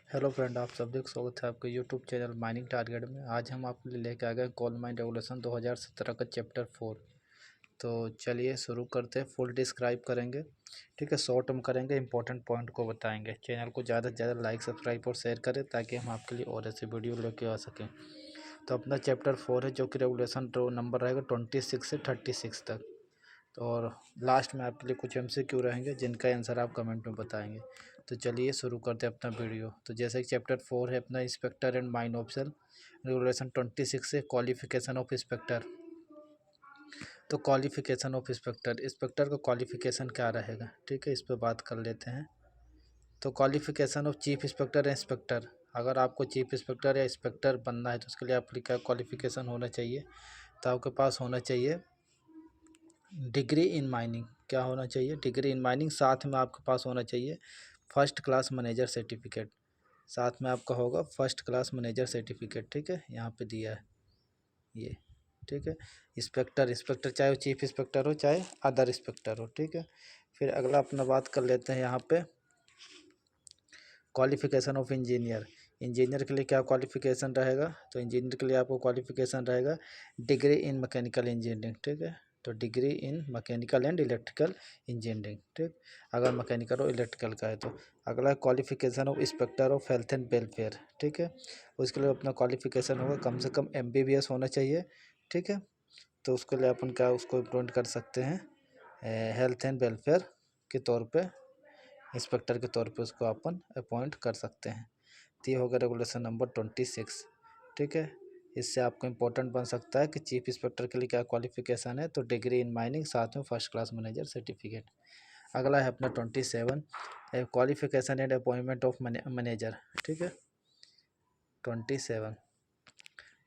Hello friend, आप सभी का स्वागत है आपके यूट्यूब चैनल माइनिंग टारगेट में। आज हम आपके लिए लेके आ गए कोल माइन रेगुलेशन 2017 का चैप्टर 4। तो चलिए शुरू करते हैं। फुल डिस्क्राइब करेंगे, ठीक है। शॉर्ट में करेंगे, इंपॉर्टेंट पॉइंट को बताएंगे। चैनल को ज़्यादा से ज़्यादा लाइक, सब्सक्राइब और शेयर करें ताकि हम आपके लिए और ऐसे वीडियो लेके आ सकें। तो अपना चैप्टर 4 है, जो कि रेगुलेशन नंबर रहेगा 26 से 36 तक। तो और लास्ट में आपके लिए कुछ MCQ रहेंगे जिनका आंसर आप कमेंट में बताएंगे। तो चलिए शुरू करते हैं अपना वीडियो। तो जैसे कि चैप्टर 4 है अपना inspector and mine officer, regulation 26 से क्वालिफिकेशन ऑफ इंस्पेक्टर। तो क्वालिफिकेशन ऑफ इंस्पेक्टर, इंस्पेक्टर का क्वालिफिकेशन क्या रहेगा, ठीक है, इस पर बात कर लेते हैं। तो क्वालिफिकेशन ऑफ चीफ इंस्पेक्टर या इंस्पेक्टर, अगर आपको चीफ इंस्पेक्टर या इंस्पेक्टर बनना है तो उसके लिए आपके क्या क्वालिफिकेशन होना चाहिए। तो आपके पास होना चाहिए डिग्री इन माइनिंग। क्या होना चाहिए? Degree in mining. साथ में आपके पास होना चाहिए फर्स्ट क्लास मैनेजर सर्टिफिकेट। साथ में आपका होगा फर्स्ट क्लास मैनेजर सर्टिफिकेट, ठीक है, यहाँ पे दिया है ये, ठीक है। इंस्पेक्टर, इंस्पेक्टर चाहे वो चीफ इंस्पेक्टर हो चाहे अदर इंस्पेक्टर हो, ठीक है। फिर अगला अपना बात कर लेते हैं यहाँ पे क्वालिफिकेशन ऑफ इंजीनियर। इंजीनियर के लिए क्या क्वालिफिकेशन रहेगा? तो इंजीनियर के लिए आपको क्वालिफिकेशन रहेगा डिग्री इन मैकेनिकल इंजीनियरिंग, ठीक है। तो degree in mechanical and electrical engineering, ठीक, अगर मैकेनिकल और इलेक्ट्रिकल का है तो। अगला qualification of inspector of health and welfare, ठीक है। उसके लिए अपना क्वालिफिकेशन होगा कम से कम MBBS होना चाहिए, ठीक है। तो उसके लिए अपन क्या उसको इम्प्लीमेंट कर सकते हैं, हेल्थ एंड वेलफेयर के तौर पे, इंस्पेक्टर के तौर पे उसको अपन अपॉइंट कर सकते हैं। तो ये होगा रेगुलेशन नंबर 26, ठीक है। इससे आपको इम्पोर्टेंट बन सकता है कि चीफ इंस्पेक्टर के लिए क्या क्वालिफिकेशन है। तो डिग्री इन माइनिंग, साथ में फर्स्ट क्लास मैनेजर सर्टिफिकेट। अगला है अपना 27, qualification and appointment of manager, ठीक है। 27,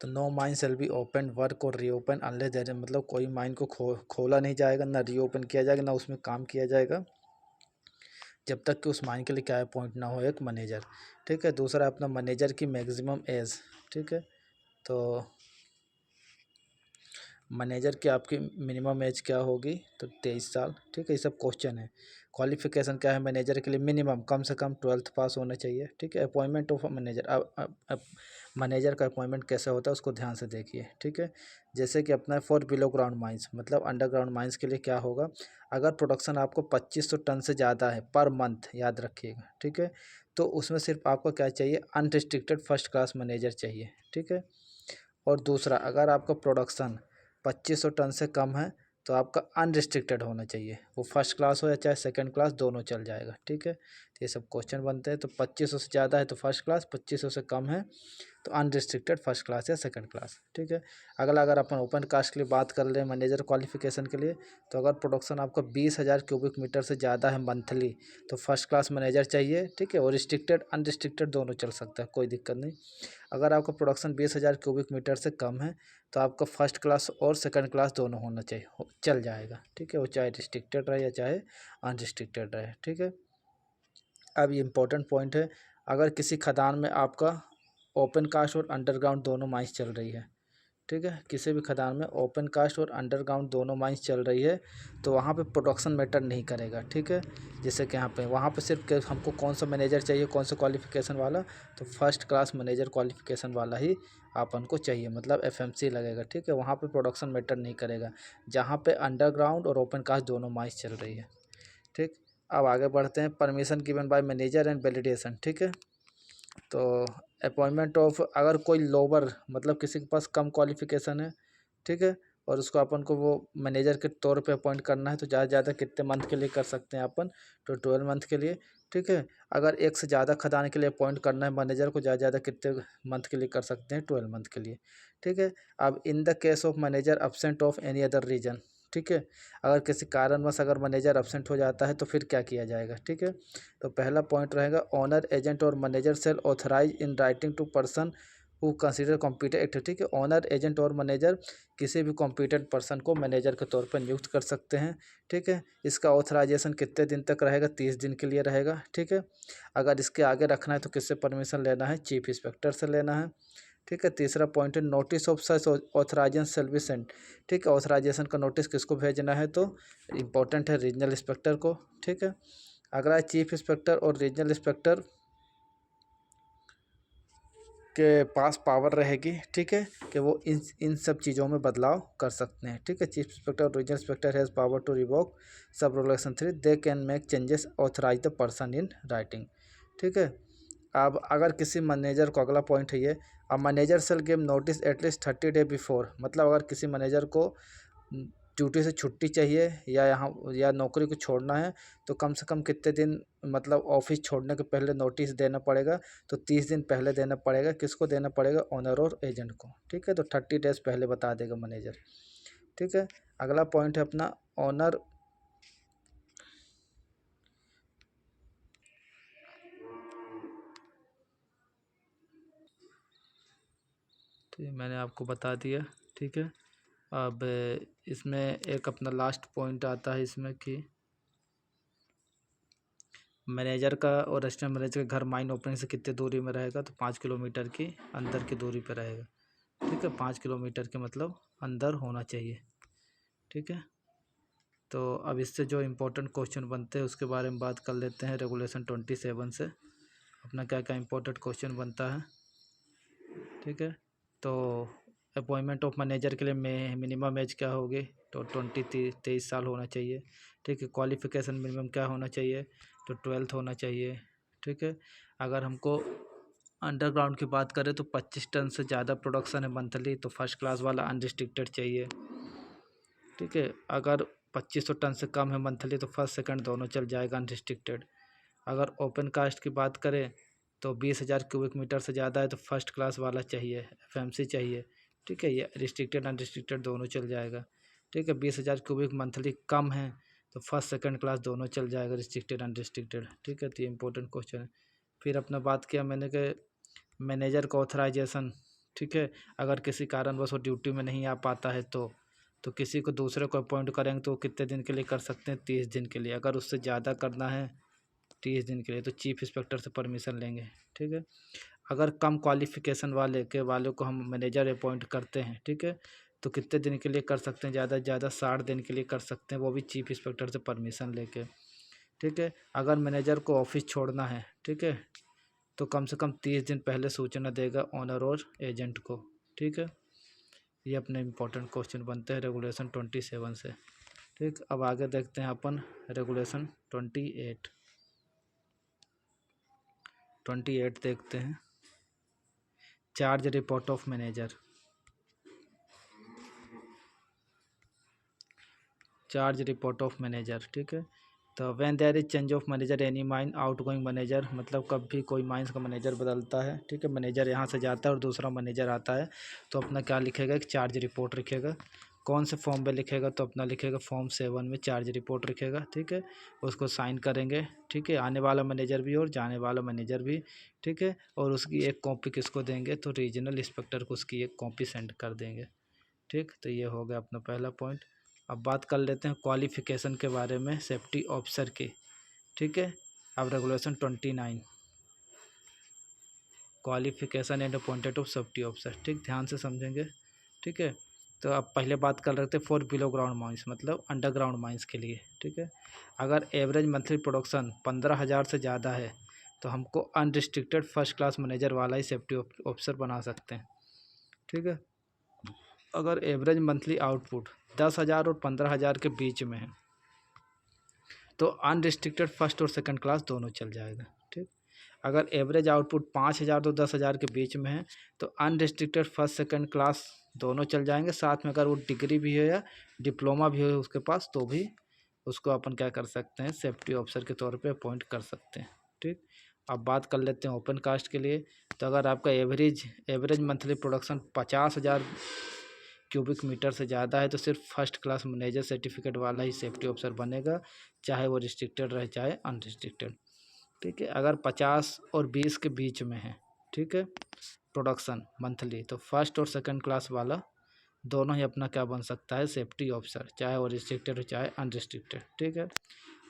तो no mine shall be open work और रीओपन अनलेस देयर, मतलब कोई माइन को खोला नहीं जाएगा, ना रीओपन किया जाएगा, ना उसमें काम किया जाएगा जब तक कि उस माइन के लिए क्या अपॉइंट ना हो एक मैनेजर, ठीक है। दूसरा अपना मैनेजर की मैक्सिमम एज, ठीक है। तो मैनेजर की आपकी मिनिमम एज क्या होगी? तो 23 साल, ठीक है। ये सब क्वेश्चन है। क्वालिफिकेशन क्या है मैनेजर के लिए? मिनिमम कम से कम 12th पास होना चाहिए, ठीक है। अपॉइंटमेंट ऑफ मैनेजर, अब मैनेजर का अपॉइंटमेंट कैसे होता है उसको ध्यान से देखिए, ठीक है। जैसे कि अपना फॉर बिलो ग्राउंड माइंस, मतलब अंडरग्राउंड माइंस के लिए क्या होगा? अगर प्रोडक्शन आपको 2500 टन से ज़्यादा है पर मंथ, याद रखिएगा, ठीक है, तो उसमें सिर्फ आपको क्या चाहिए? अनरिस्ट्रिक्टेड फर्स्ट क्लास मैनेजर चाहिए, ठीक है। और दूसरा, अगर आपका प्रोडक्शन 2500 टन से कम है तो आपका अनरिस्ट्रिक्टेड होना चाहिए, वो फर्स्ट क्लास हो या चाहे सेकंड क्लास, दोनों चल जाएगा, ठीक है। तो ये सब क्वेश्चन बनते हैं। तो 2500 से ज़्यादा है तो फर्स्ट क्लास, 2500 से कम है तो अनरिस्ट्रिक्टेड फर्स्ट क्लास या सेकंड क्लास, ठीक है। अगला, अगर अपन ओपन कास्ट के लिए बात कर लें मैनेजर क्वालिफिकेशन के लिए, तो अगर प्रोडक्शन आपका 20,000 क्यूबिक मीटर से ज़्यादा है मंथली तो फर्स्ट क्लास मैनेजर चाहिए, ठीक है। और रिस्ट्रिक्टेड अनरिस्ट्रिक्टेड दोनों चल सकता है, कोई दिक्कत नहीं। अगर आपका प्रोडक्शन 20,000 क्यूबिक मीटर से कम है तो आपका फर्स्ट क्लास और सेकंड क्लास दोनों होना चाहिए, चल जाएगा, ठीक है। वो चाहे रिस्ट्रिक्टेड रहे या चाहे अनरिस्ट्रिक्टेड रहे, ठीक है। अब ये इंपॉर्टेंट पॉइंट है, अगर किसी खदान में आपका ओपन कास्ट और अंडरग्राउंड दोनों माइंस चल रही है, ठीक है, किसी भी खदान में ओपन कास्ट और अंडरग्राउंड दोनों माइंस चल रही है तो वहाँ पे प्रोडक्शन मैटर नहीं करेगा, ठीक है। जैसे कि यहाँ पे वहाँ पे सिर्फ हमको कौन सा मैनेजर चाहिए, कौन सा क्वालिफिकेशन वाला, तो फर्स्ट क्लास मैनेजर क्वालिफिकेशन वाला ही अपन को चाहिए, मतलब FMC लगेगा, ठीक है। वहाँ पे प्रोडक्शन मैटर नहीं करेगा जहाँ पे अंडरग्राउंड और ओपन कास्ट दोनों माइंस चल रही है, ठीक। अब आगे बढ़ते हैं। Permission given by manager and validation, ठीक है। तो अपॉइंटमेंट ऑफ, अगर कोई लोअर, मतलब किसी के पास कम क्वालिफिकेशन है, ठीक है, और उसको अपन को वो मैनेजर के तौर पे अपॉइंट करना है तो ज़्यादा से ज़्यादा कितने मंथ के लिए कर सकते हैं अपन? तो 12 मंथ के लिए, ठीक है। अगर एक से ज़्यादा खदान के लिए अपॉइंट करना है मैनेजर को, ज़्यादा से ज़्यादा कितने मंथ के लिए कर सकते हैं? 12 मंथ के लिए, ठीक है। अब in the case of manager absent of any other reason, ठीक है, अगर किसी कारणवश अगर मैनेजर अब्सेंट हो जाता है तो फिर क्या किया जाएगा, ठीक है। तो पहला पॉइंट रहेगा ऑनर एजेंट और manager shall authorize in writing to person who consider competent act, ठीक है। ऑनर एजेंट और मैनेजर किसी भी कॉम्पिटेंट पर्सन को मैनेजर के तौर पर नियुक्त कर सकते हैं, ठीक है। इसका ऑथराइजेशन कितने दिन तक रहेगा? 30 दिन के लिए रहेगा, ठीक है। अगर इसके आगे रखना है तो किससे परमिशन लेना है? चीफ इंस्पेक्टर से लेना है, ठीक है। तीसरा पॉइंट है notice of such authorization shall be sent, ठीक है। ऑथराइजेशन का नोटिस किसको भेजना है? तो इम्पोर्टेंट है रीजनल इंस्पेक्टर को, ठीक है। अगला है चीफ इंस्पेक्टर और रीजनल इंस्पेक्टर के पास पावर रहेगी, ठीक है, कि वो इन सब चीज़ों में बदलाव कर सकते हैं, ठीक है। Chief inspector regional inspector has power to revoke sub regulation 3, they can make changes authorize the person in writing, ठीक है। अब अगर किसी मैनेजर को, अगला पॉइंट है ये, अब manager shall give notice at least 30 day before, मतलब अगर किसी मैनेजर को ड्यूटी से छुट्टी चाहिए या यहाँ या नौकरी को छोड़ना है तो कम से कम कितने दिन, मतलब ऑफिस छोड़ने के पहले नोटिस देना पड़ेगा। तो 30 दिन पहले देना पड़ेगा। किसको देना पड़ेगा? ओनर और एजेंट को, ठीक है। तो 30 डेज पहले बता देगा मैनेजर, ठीक है। अगला पॉइंट है अपना ओनर, तो ये मैंने आपको बता दिया, ठीक है। अब इसमें एक अपना लास्ट पॉइंट आता है इसमें कि मैनेजर का और असिस्टेंट मैनेजर का घर माइन ओपनिंग से कितने दूरी में रहेगा? तो 5 किलोमीटर की अंदर की दूरी पर रहेगा, ठीक है। 5 किलोमीटर के मतलब अंदर होना चाहिए, ठीक है। तो अब इससे जो इम्पोर्टेंट क्वेश्चन बनते हैं उसके बारे में बात कर लेते हैं। रेगुलेशन 27 से अपना क्या क्या इम्पोर्टेंट क्वेश्चन बनता है, ठीक है। तो अपॉइंटमेंट ऑफ मैनेजर के लिए मिनिमम एज क्या होगी? तो 23 साल होना चाहिए, ठीक है। क्वालिफ़िकेशन मिनिमम क्या होना चाहिए? तो 12th होना चाहिए, ठीक है। अगर हमको अंडरग्राउंड की बात करें तो 25 टन से ज़्यादा प्रोडक्शन है मंथली तो फर्स्ट क्लास वाला अनरिस्ट्रिक्टेड चाहिए, ठीक है। अगर 2500 टन से कम है मंथली तो फर्स्ट सेकंड दोनों चल जाएगा अनरिस्ट्रिक्टेड। अगर ओपन कास्ट की बात करें तो 20,000 क्यूबिक मीटर से ज़्यादा है तो फर्स्ट क्लास वाला चाहिए, एफएमसी चाहिए, ठीक है। ये रिस्ट्रिक्टेड अनरिस्ट्रिक्टेड दोनों चल जाएगा, ठीक है। 20,000 क्यूबिक मंथली कम है तो फर्स्ट सेकंड क्लास दोनों चल जाएगा, रिस्ट्रिक्टेड अनरिस्ट्रिक्टेड, ठीक है। तो ये इंपॉर्टेंट क्वेश्चन है। फिर अपना बात किया मैंने कि मैनेजर का ऑथराइजेशन, ठीक है। अगर किसी कारणवश वो ड्यूटी में नहीं आ पाता है तो किसी को दूसरे को अपॉइंट करेंगे तो कितने दिन के लिए कर सकते हैं? 30 दिन के लिए। अगर उससे ज़्यादा करना है 30 दिन के लिए तो चीफ इंस्पेक्टर से परमिशन लेंगे, ठीक है। अगर कम क्वालिफिकेशन वाले को हम मैनेजर अपॉइंट करते हैं, ठीक है, तो कितने दिन के लिए कर सकते हैं? ज़्यादा से ज़्यादा 60 दिन के लिए कर सकते हैं, वो भी चीफ इंस्पेक्टर से परमिशन लेके, ठीक है। अगर मैनेजर को ऑफिस छोड़ना है, ठीक है, तो कम से कम 30 दिन पहले सूचना देगा ओनर और एजेंट को, ठीक है। ये अपने इम्पोर्टेंट क्वेश्चन बनते हैं रेगुलेशन 27 से, ठीक। अब आगे देखते हैं अपन रेगुलेशन 28 देखते हैं। Charge report of manager, charge report of manager, ठीक है। तो when there is change of manager any mine outgoing manager, मतलब कब भी कोई माइंस का मैनेजर बदलता है, ठीक है, मैनेजर यहाँ से जाता है और दूसरा मैनेजर आता है तो अपना क्या लिखेगा? एक चार्ज रिपोर्ट लिखेगा। कौन से फॉर्म में लिखेगा? तो अपना लिखेगा फॉर्म 7 में चार्ज रिपोर्ट लिखेगा, ठीक है। उसको साइन करेंगे, ठीक है, आने वाला मैनेजर भी और जाने वाला मैनेजर भी, ठीक है। और उसकी एक कॉपी किसको देंगे? तो रीजनल इंस्पेक्टर को उसकी एक कॉपी सेंड कर देंगे, ठीक। तो ये हो गया अपना पहला पॉइंट। अब बात कर लेते हैं क्वालिफ़िकेशन के बारे में सेफ्टी ऑफिसर की, ठीक है। अब regulation 29 qualification and appointed of safety officer, ठीक, ध्यान से समझेंगे, ठीक है। तो अब पहले बात कर रहे थे फॉर बिलो ग्राउंड माइंस, मतलब अंडरग्राउंड माइंस के लिए, ठीक है। अगर एवरेज मंथली प्रोडक्शन 15,000 से ज़्यादा है तो हमको अनरिस्ट्रिक्टेड फर्स्ट क्लास मैनेजर वाला ही सेफ्टी ऑफिसर बना सकते हैं, ठीक है। अगर एवरेज मंथली आउटपुट 10,000 और 15,000 के बीच में है तो अनरिस्ट्रिक्टेड फर्स्ट और सेकंड क्लास दोनों चल जाएगा, ठीक। अगर एवरेज आउटपुट 5,000 तो 10,000 के बीच में है तो अनरिस्ट्रिक्टेड फर्स्ट सेकंड क्लास दोनों चल जाएंगे। साथ में अगर वो डिग्री भी है या डिप्लोमा भी है उसके पास तो भी उसको अपन क्या कर सकते हैं? सेफ्टी ऑफिसर के तौर पे अपॉइंट कर सकते हैं, ठीक। अब बात कर लेते हैं ओपन कास्ट के लिए। तो अगर आपका average monthly production 50,000 cubic metre से ज़्यादा है तो सिर्फ फर्स्ट क्लास मैनेजर सर्टिफिकेट वाला ही सेफ्टी ऑफिसर बनेगा, चाहे वो रिस्ट्रिक्टेड रहे चाहे अनरिस्ट्रिक्टेड, ठीक है। अगर 50 और 20 के बीच में है, ठीक है, प्रोडक्शन मंथली तो फर्स्ट और सेकंड क्लास वाला दोनों ही अपना क्या बन सकता है? सेफ्टी ऑफिसर, चाहे वो रिस्ट्रिक्टेड हो चाहे अनरिस्ट्रिक्टेड, ठीक है।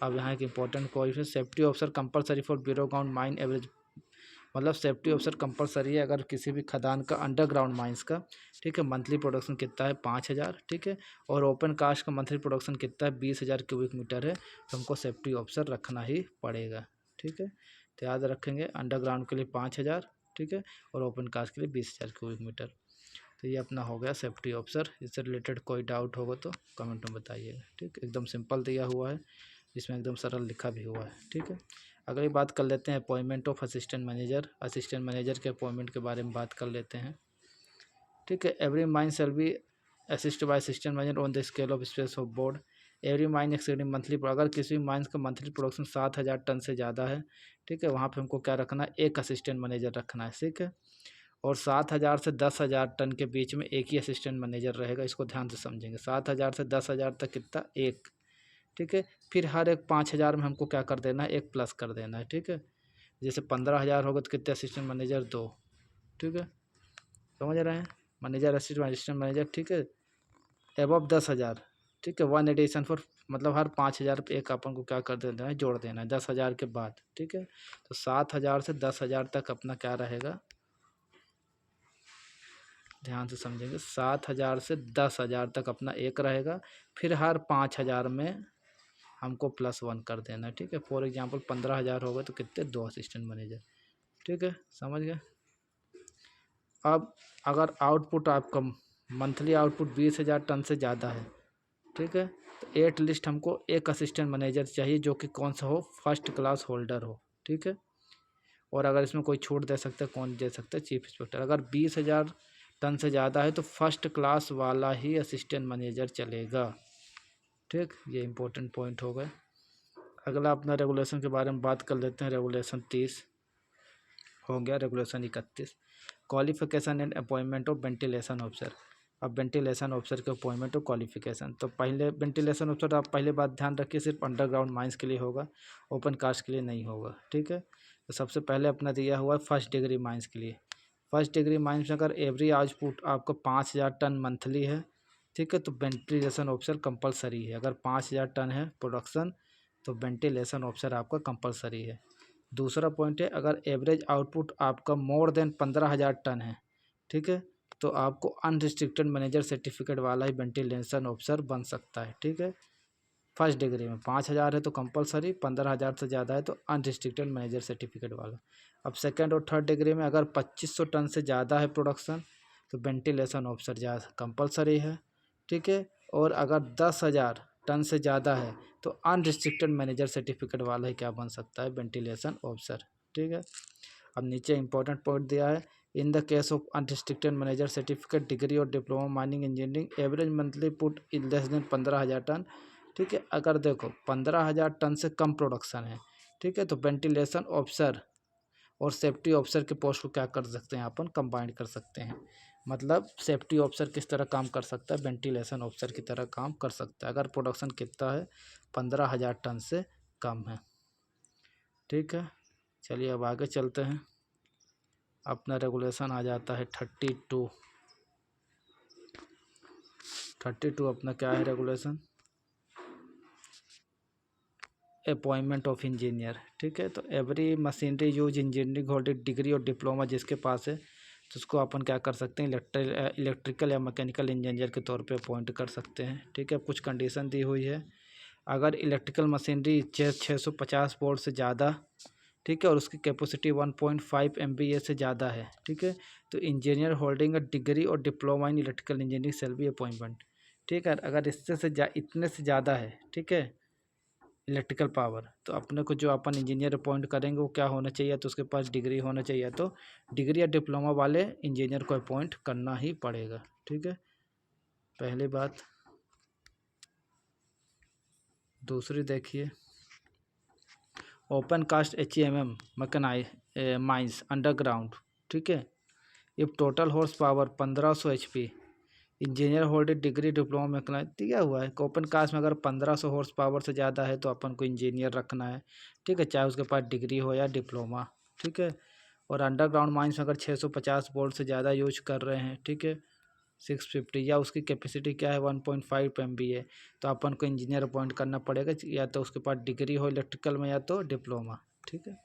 अब यहाँ एक important question, safety officer compulsory for below ground mine average, मतलब सेफ्टी ऑफिसर कंपलसरी है अगर किसी भी खदान का अंडरग्राउंड माइंस का, ठीक है, मंथली प्रोडक्शन कितना है? 5,000, ठीक है। और ओपन कास्ट का मंथली प्रोडक्शन कितना है? 20,000 क्यूबिक मीटर है तो हमको सेफ्टी ऑफिसर रखना ही पड़ेगा, ठीक है। तो याद रखेंगे अंडरग्राउंड के लिए 5,000, ठीक है, और ओपन कास्ट के लिए 20,000 क्यूबिक मीटर। तो ये अपना हो गया सेफ्टी ऑफिसर। इससे रिलेटेड कोई डाउट होगा तो कमेंट में बताइएगा, ठीक। एकदम सिंपल दिया हुआ है, इसमें एकदम सरल लिखा भी हुआ है, ठीक है। अगली बात कर लेते हैं appointment of assistant manager. Assistant manager के अपॉइंटमेंट के बारे में बात कर लेते हैं, ठीक है। Every mine shall be assist by assistant manager on the scale of space of board. Every mine exceeding monthly, अगर किसी माइंस का मंथली प्रोडक्शन 7,000 टन से ज़्यादा है, ठीक है, वहाँ पे हमको क्या रखना है, एक असिस्टेंट मैनेजर रखना है, ठीक है। और 7,000 से 10,000 टन के बीच में एक ही असिस्टेंट मैनेजर रहेगा, इसको ध्यान से समझेंगे। 7,000 से 10,000 तक कितना, एक, ठीक है। फिर हर एक 5,000 में हमको क्या कर देना है, एक प्लस कर देना है, ठीक है। जैसे 15,000 होगा तो कितने असिस्टेंट मैनेजर, 2, ठीक है, समझ रहे हैं। मैनेजर असिस्टेंट मैनेजर, ठीक है। एबव 10,000, ठीक है, 1 एडिशन फॉर, मतलब हर 5,000 पे एक अपन को क्या कर देना है, जोड़ देना है 10,000 के बाद, ठीक है। तो 7,000 से 10,000 तक अपना क्या रहेगा, ध्यान से समझेंगे। 7,000 से 10,000 तक अपना एक रहेगा, फिर हर 5,000 में हमको +1 कर देना है, ठीक है। फॉर एग्जांपल 15,000 होगा तो कितने, 2 असिस्टेंट मैनेजर, ठीक है, समझ गए। अब अगर आउटपुट आपका मंथली आउटपुट 20,000 टन से ज़्यादा है, ठीक है, तो एट लिस्ट हमको एक असिस्टेंट मैनेजर चाहिए जो कि कौन सा हो, फर्स्ट क्लास होल्डर हो, ठीक है। और अगर इसमें कोई छूट दे सकता है, कौन दे सकता है, चीफ इंस्पेक्टर। अगर 20,000 टन से ज़्यादा है तो फर्स्ट क्लास वाला ही असिस्टेंट मैनेजर चलेगा, ठीक। ये इंपॉर्टेंट पॉइंट हो गए। अगला अपना रेगुलेशन के बारे में बात कर लेते हैं। रेगुलेशन 30 हो गया। Regulation 31, qualification and appointment of ventilation officer. अब वेंटिलेशन ऑफिसर के अपॉइंटमेंट और क्वालिफिकेशन, तो पहले वेंटिलेशन ऑफिसर आप पहले बात ध्यान रखिए, सिर्फ अंडरग्राउंड माइंस के लिए होगा, ओपन कास्ट के लिए नहीं होगा, ठीक है। तो सबसे पहले अपना दिया हुआ है फर्स्ट डिग्री माइंस के लिए। फर्स्ट डिग्री माइंस में अगर एवरी आउटपुट आपको 5,000 टन मंथली है, ठीक है, तो वेंटिलेशन ऑफिसर कंपलसरी है। अगर 5,000 टन है प्रोडक्शन तो वेंटिलेशन ऑफिसर आपका कंपलसरी है। दूसरा पॉइंट है, अगर एवरेज आउटपुट आपका मोर देन 15,000 टन है, ठीक है, तो आपको अनरिस्ट्रिक्टेड मैनेजर सर्टिफिकेट वाला ही वेंटिलेशन ऑफिसर बन सकता है, ठीक है। फर्स्ट डिग्री में 5,000 है तो कंपलसरी, 15,000 से ज़्यादा है तो अनरिस्ट्रिक्टेड मैनेजर सर्टिफिकेट वाला। अब सेकंड और थर्ड डिग्री में अगर 2,500 टन से ज़्यादा है प्रोडक्शन तो वेंटिलेशन ऑफिसर ज़्यादा कंपलसरी है, ठीक है। और अगर 10,000 टन से ज़्यादा है तो अनरिस्ट्रिक्टेड मैनेजर सर्टिफिकेट वाला ही क्या बन सकता है, वेंटिलेशन ऑफिसर, ठीक है। अब नीचे इंपॉर्टेंट पॉइंट दिया है, in the case of unrestricted manager certificate degree और diploma mining engineering average monthly put in less than 15,000 ton, ठीक है। अगर देखो 15,000 टन से कम प्रोडक्शन है, ठीक है, तो वेंटिलेशन ऑफिसर और सेफ्टी ऑफिसर के पोस्ट को क्या कर सकते हैं, अपन कंबाइन कर सकते हैं। मतलब सेफ्टी ऑफिसर किस तरह काम कर सकता है, वेंटिलेशन ऑफिसर की तरह काम कर सकता है अगर प्रोडक्शन कितना है, 15,000 टन से कम है, ठीक है। चलिए अब आगे चलते हैं। अपना रेगुलेशन आ जाता है 32 अपना क्या है रेगुलेशन, अपॉइंटमेंट ऑफ इंजीनियर, ठीक है। तो every machinery use engineering holded degree और डिप्लोमा जिसके पास है तो उसको अपन क्या कर सकते हैं, इलेक्ट्रिकल या मैकेनिकल इंजीनियर के तौर पे अपॉइंट कर सकते हैं, ठीक है। कुछ कंडीशन दी हुई है, अगर इलेक्ट्रिकल मशीनरी 650 वोल्ट से ज़्यादा, ठीक है, और उसकी कैपेसिटी 1.5 MVA से ज़्यादा है, ठीक है, तो इंजीनियर होल्डिंग अ डिग्री और diploma in electrical engineering shall be appointment, ठीक है। अगर इससे इतने से ज़्यादा है, ठीक है, इलेक्ट्रिकल पावर, तो अपने को जो अपन इंजीनियर अपॉइंट करेंगे वो क्या होना चाहिए, तो उसके पास डिग्री होना चाहिए, तो डिग्री या डिप्लोमा वाले इंजीनियर को अपॉइंट करना ही पड़ेगा, ठीक है, पहली बात। दूसरी देखिए, open cast HEMM mechanize mines underground, ठीक है, if total horse power 1,500 HP, engineer holded degree diploma mechanize दिया हुआ है। ओपन कास्ट में अगर 1,500 हॉर्स पावर से ज़्यादा है तो अपन को इंजीनियर रखना है, ठीक है, चाहे उसके पास डिग्री हो या डिप्लोमा, ठीक है। और अंडरग्राउंड माइंस में अगर 650 वोल्ट से ज़्यादा यूज कर रहे हैं, ठीक है, 650 या उसकी कैपेसिटी क्या है 1.5 MVA, तो अपन को इंजीनियर अपॉइंट करना पड़ेगा, या तो उसके पास डिग्री हो इलेक्ट्रिकल में या तो डिप्लोमा, ठीक है।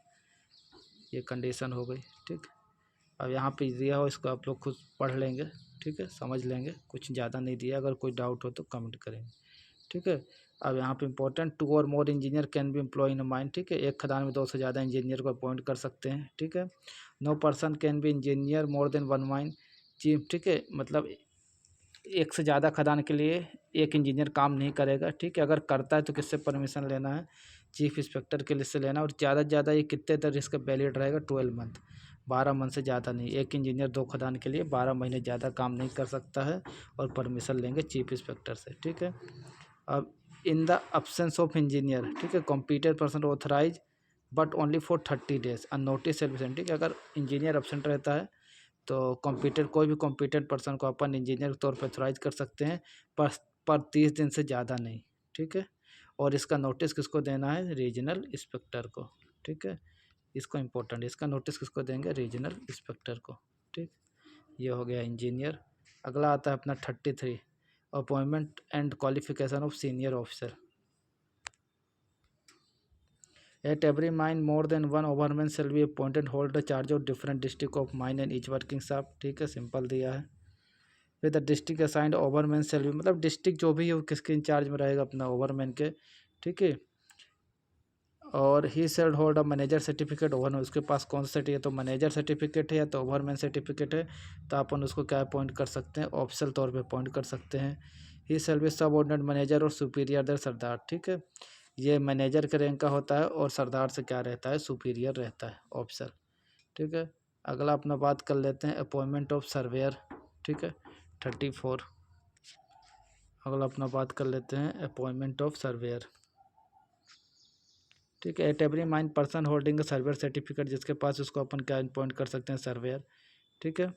ये कंडीशन हो गई, ठीक। अब यहाँ पे दिया हो इसको आप लोग खुद पढ़ लेंगे, ठीक है, समझ लेंगे, कुछ ज़्यादा नहीं दिया, अगर कोई डाउट हो तो कमेंट करेंगे, ठीक है। अब यहाँ पे इंपॉर्टेंट 2 और more engineer can be employ in a mine, ठीक है, एक खदान में 2 से ज़्यादा इंजीनियर को अपॉइंट कर सकते हैं, ठीक है। No person can be engineer more than 1 mine chief, ठीक है, मतलब एक से ज़्यादा खदान के लिए एक इंजीनियर काम नहीं करेगा, ठीक है। अगर करता है तो किससे परमिशन लेना है, चीफ इंस्पेक्टर के लिस्ट से लेना। और ज़्यादा से ज़्यादा ये कितने तक इसका वैलिड रहेगा, 12 मंथ, 12 मंथ से ज़्यादा नहीं। एक इंजीनियर 2 खदान के लिए 12 महीने ज़्यादा काम नहीं कर सकता है, और परमिशन लेंगे चीफ इंस्पेक्टर से, ठीक है। अब in the absence of engineer, ठीक है, competent person authorize but only for 30 days a notice shall be sent, ठीक है। अगर इंजीनियर एब्सेंट रहता है तो कोई भी कॉम्पिटेंट पर्सन को अपन इंजीनियर के तौर पर ऑथराइज कर सकते हैं, पर 30 दिन से ज़्यादा नहीं, ठीक है। और इसका नोटिस किसको देना है, रीजनल इंस्पेक्टर को, ठीक है। इसको इम्पोर्टेंट, इसका नोटिस किसको देंगे, रीजनल इंस्पेक्टर को, ठीक। ये हो गया इंजीनियर। अगला आता है अपना 33, appointment and qualification of senior officer. At every mine, more than one overman shall be appointed hold the charge of different district of mine and each working shaft, ठीक है, सिंपल दिया है। फिर the district assigned ओवरमैन shall be, मतलब district जो भी है वो किसके इंचार्ज में रहेगा, अपना ओवरमैन के, ठीक है। और he shall hold a manager certificate overman, उसके पास कौन सा सर्टिफिकेट, तो मैनेजर सर्टिफिकेट है या तो ओवरमैन सर्टिफिकेट है, तो अपन उसको क्या अपॉइंट कर सकते हैं, ऑफिशियल तौर पे अपॉइंट कर सकते हैं। ही शैल बी सबऑर्डिनेट मैनेजर और सुपीरियर दर सरदार, ठीक है। ये मैनेजर के रैंक का होता है और सरदार से क्या रहता है, सुपीरियर रहता है, ऑफिसर, ठीक है। अगला अपना बात कर लेते हैं अपॉइंटमेंट ऑफ सर्वेयर, ठीक है, 34। अगला अपना बात कर लेते हैं अपॉइंटमेंट ऑफ सर्वेयर, ठीक है। At every mine person holding surveyor certificate, जिसके पास उसको अपन क्या अपॉइंट कर सकते हैं, सर्वेयर, ठीक है।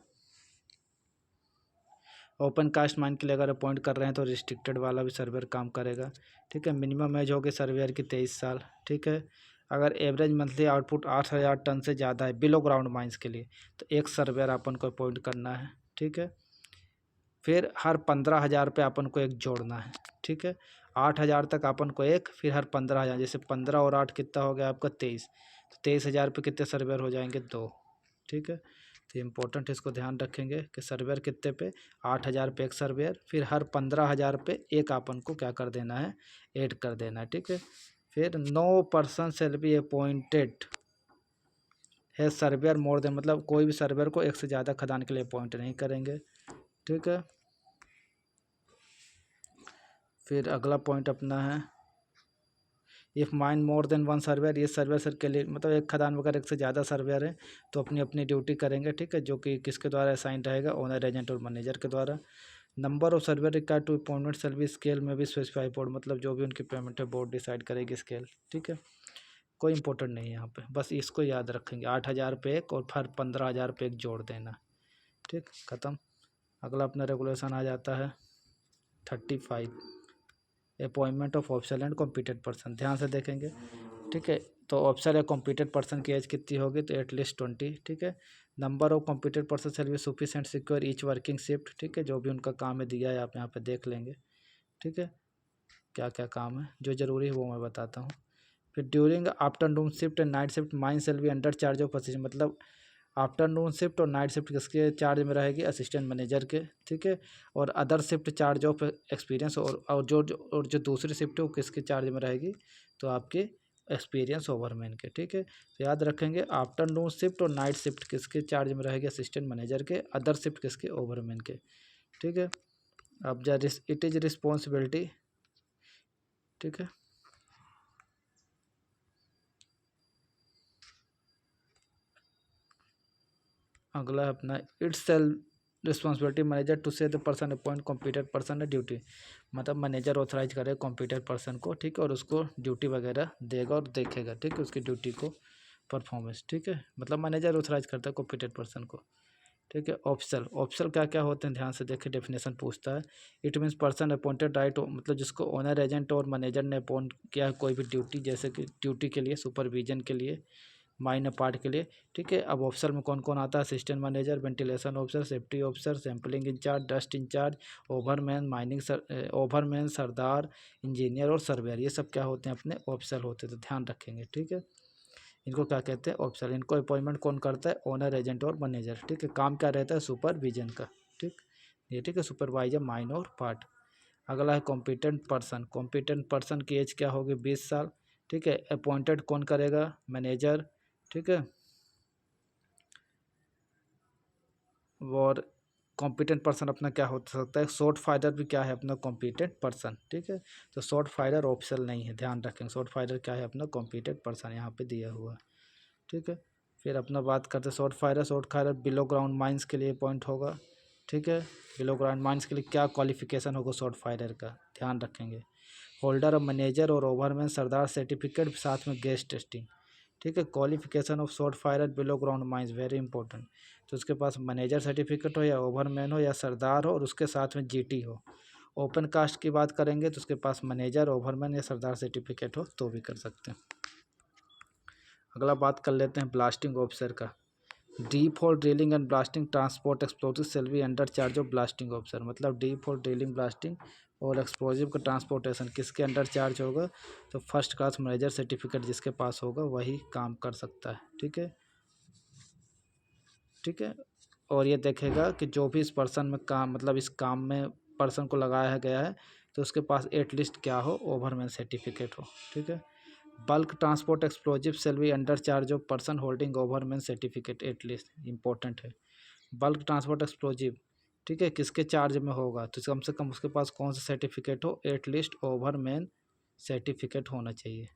ओपन कास्ट माइन के लिए अगर अपॉइंट कर रहे हैं तो रिस्ट्रिक्टेड वाला भी सर्वेयर काम करेगा, ठीक है। मिनिमम एज होगी सर्वेयर की 23 साल, ठीक है। अगर एवरेज मंथली आउटपुट 8,000 टन से ज़्यादा है बिलो ग्राउंड माइंस के लिए, तो एक सर्वेयर अपन को अपॉइंट करना है, ठीक है। फिर हर 15,000 पे अपन को एक जोड़ना है, ठीक है। 8,000 तक अपन को एक, फिर हर 15,000, जैसे 15 और 8 कितना हो गया आपका 23, तो 23,000 पे कितने सर्वेयर हो जाएंगे, 2, ठीक है। तो इम्पोर्टेंट इसको ध्यान रखेंगे कि सर्वेयर कितने पे, 8,000 पे एक सर्वेयर, फिर हर 15,000 पे एक अपन को क्या कर देना है, ऐड कर देना है, ठीक है। फिर no person shall be appointed है सर्वेयर मोर देन, मतलब कोई भी सर्वेयर को एक से ज़्यादा खदान के लिए अपॉइंट नहीं करेंगे, ठीक है। फिर अगला पॉइंट अपना है if mine more than 1 surveyor, ये सर्वेयर सर के लिए मतलब एक खदान में अगर एक से ज़्यादा सर्वेयर है तो अपनी अपनी ड्यूटी करेंगे, ठीक है, जो कि किसके द्वारा असाइन रहेगा, ओनर एजेंट और मैनेजर के द्वारा। Number of surveyor required to appointment service scale में भी स्पेसिफाई बोर्ड, मतलब जो भी उनकी पेमेंट है बोर्ड डिसाइड करेगी स्केल, ठीक है। कोई इंपॉर्टेंट नहीं है यहाँ पे, बस इसको याद रखेंगे, 8,000 पे एक और फिर 15,000 पे एक जोड़ देना, ठीक, ख़त्म। अगला अपना रेगुलेशन आ जाता है 35, appointment of officer and competent person, ध्यान से देखेंगे, ठीक है। तो ऑफिसर या कॉम्पिटेंट पर्सन की एज कितनी होगी, तो एटलीस्ट 20, ठीक है। Number of competent person shall be sufficient secure each working shift, ठीक है, जो भी उनका काम है दिया है आप यहाँ पे देख लेंगे, ठीक है, क्या क्या काम है, जो ज़रूरी है वो मैं बताता हूँ। फिर during afternoon shift and night shift mine shall B under charge of assistant, मतलब आफ्टरनून शिफ्ट और नाइट शिफ्ट किसके चार्ज में रहेगी, असिस्टेंट मैनेजर के, ठीक है। और other shift charge of experience, और जो दूसरी शिफ्ट है वो किसके चार्ज में रहेगी, तो आपके एक्सपीरियंस ओवरमैन के, ठीक है। तो याद रखेंगे आफ्टरनून शिफ्ट और नाइट शिफ्ट किसके चार्ज में रहेगी, असिस्टेंट मैनेजर के, अदर शिफ्ट किसके, ओवरमैन के, ठीक है। अब इट इज़ रिस्पॉन्सिबिलिटी, ठीक है। अगला है अपना it's self responsibility manager to say the person appoint competent person है ड्यूटी, मतलब मैनेजर ऑथराइज करे कॉम्पिटेंट पर्सन को, ठीक है, और उसको ड्यूटी वगैरह देगा और देखेगा, ठीक है, उसकी ड्यूटी को परफॉर्मेंस, ठीक है, मतलब मैनेजर ऑथराइज करता है कॉम्पिटेंट पर्सन को, ठीक है। ऑफिसर, ऑफिसर क्या क्या होते हैं ध्यान से देखें, डेफिनेशन पूछता है। It means person appointed right, मतलब जिसको ओनर एजेंट और मैनेजर ने अपॉइंट किया है कोई भी ड्यूटी, जैसे कि ड्यूटी के लिए, सुपरविजन के लिए, माइनर पार्ट के लिए, ठीक है। अब ऑफिसर में कौन कौन आता है, assistant manager, ventilation officer, safety officer, sampling in-charge, dust in-charge, overman, overman, सरदार, इंजीनियर और सर्वेयर, ये सब क्या होते हैं, अपने ऑफिसर होते हैं, तो ध्यान रखेंगे, ठीक है। इनको क्या कहते हैं, ऑफिसर। इनको अपॉइंटमेंट कौन करता है, ओनर एजेंट और मैनेजर, ठीक है। काम क्या रहता है, सुपरविजन का, ठीक, ये ठीक है, सुपरवाइजर माइन और पार्ट। अगला है कॉम्पिटेंट पर्सन, कॉम्पिटेंट पर्सन की एज क्या होगी 20 साल, ठीक है। अपॉइंटेड कौन करेगा, मैनेजर, ठीक है। और कॉम्पिटेंट पर्सन अपना क्या हो सकता है, शॉर्ट फाइटर भी क्या है अपना कॉम्पिटेंट पर्सन, ठीक है। तो शॉर्ट फाइटर ऑप्शनल नहीं है, ध्यान रखेंगे, शॉर्ट फाइटर क्या है अपना कॉम्पिटेंट पर्सन यहाँ पे दिया हुआ है, ठीक है। फिर अपना बात करते हैं short fighter, short fighter below ground mines के लिए पॉइंट होगा, ठीक है। बिलो ग्राउंड माइंस के लिए क्या क्वालिफिकेशन होगा शॉर्ट फाइटर का, ध्यान रखेंगे। होल्डर ऑफ मैनेजर और ओवरमैन सरदार सर्टिफिकेट साथ में गेस्ट टेस्टिंग, ठीक है। Qualification of short fighter below ground mines very important, तो उसके पास मैनेजर सर्टिफिकेट हो या ओवरमैन हो या सरदार हो और उसके साथ में जीटी हो। ओपन कास्ट की बात करेंगे तो उसके पास मैनेजर, ओवरमैन या सरदार सर्टिफिकेट हो तो भी कर सकते हैं। अगला बात कर लेते हैं ब्लास्टिंग ऑफिसर का। Deep hole drilling and blasting transport explosive shall be under charge of blasting officer, मतलब डीप होल ड्रिलिंग ब्लास्टिंग और एक्सप्लोजिव का ट्रांसपोर्टेशन किसके अंडर चार्ज होगा, तो फर्स्ट क्लास मैनेजर सर्टिफिकेट जिसके पास होगा वही काम कर सकता है, ठीक है, ठीक है। और ये देखेगा कि जो भी इस पर्सन में काम, मतलब इस काम में पर्सन को लगाया गया है तो उसके पास एटलीस्ट क्या हो, ओवरमैन सर्टिफिकेट हो, ठीक है। Bulk transport explosive shall be under charge of person holding overman certificate at least, important है। बल्क ट्रांसपोर्ट एक्सप्लोजिव, ठीक है, किसके चार्ज में होगा, तो कम से कम उसके पास कौन सा सर्टिफिकेट हो, एटलीस्ट ओवरमैन सर्टिफिकेट होना चाहिए,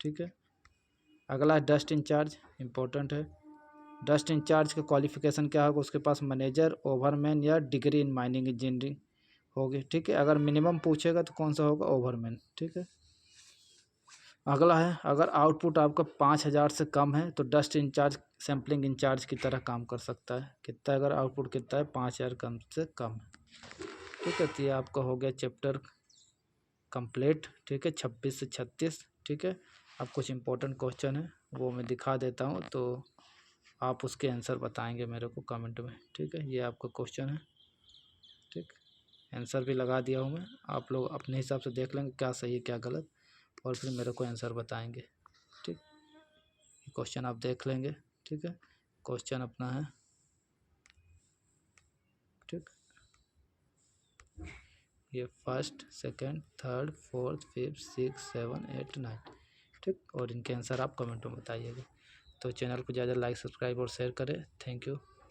ठीक है। अगला है डस्ट इंचार्ज, इंपॉर्टेंट है। डस्ट इंचार्ज का क्वालिफिकेशन क्या होगा, उसके पास मैनेजर, ओवरमैन या डिग्री इन माइनिंग इंजीनियरिंग होगी, ठीक है। अगर मिनिमम पूछेगा तो कौन सा होगा, ओवरमैन, ठीक है। अगला है अगर आउटपुट आपका 5,000 से कम है तो डस्ट इंचार्ज सैम्पलिंग इंचार्ज की तरह काम कर सकता है, कितना, अगर आउटपुट कितना है 5,000 कम से कम है, ठीक है। तो ये आपका हो गया चैप्टर कंप्लीट, ठीक है, 26 से 36, ठीक है। अब कुछ इंपॉर्टेंट क्वेश्चन है वो मैं दिखा देता हूँ, तो आप उसके आंसर बताएंगे मेरे को कमेंट में, ठीक है। ये आपका क्वेश्चन है, ठीक, आंसर भी लगा दिया हूँ मैं, आप लोग अपने हिसाब से देख लेंगे क्या सही है क्या गलत, और फिर मेरे को आंसर बताएंगे, ठीक। क्वेश्चन आप देख लेंगे, ठीक है। क्वेश्चन अपना है, ठीक, ये first, second, third, fourth, fifth, six, 7, 8, 9, ठीक। और इनके आंसर आप कमेंट में बताइएगा। तो चैनल को ज़्यादा लाइक, सब्सक्राइब और शेयर करें। Thank you.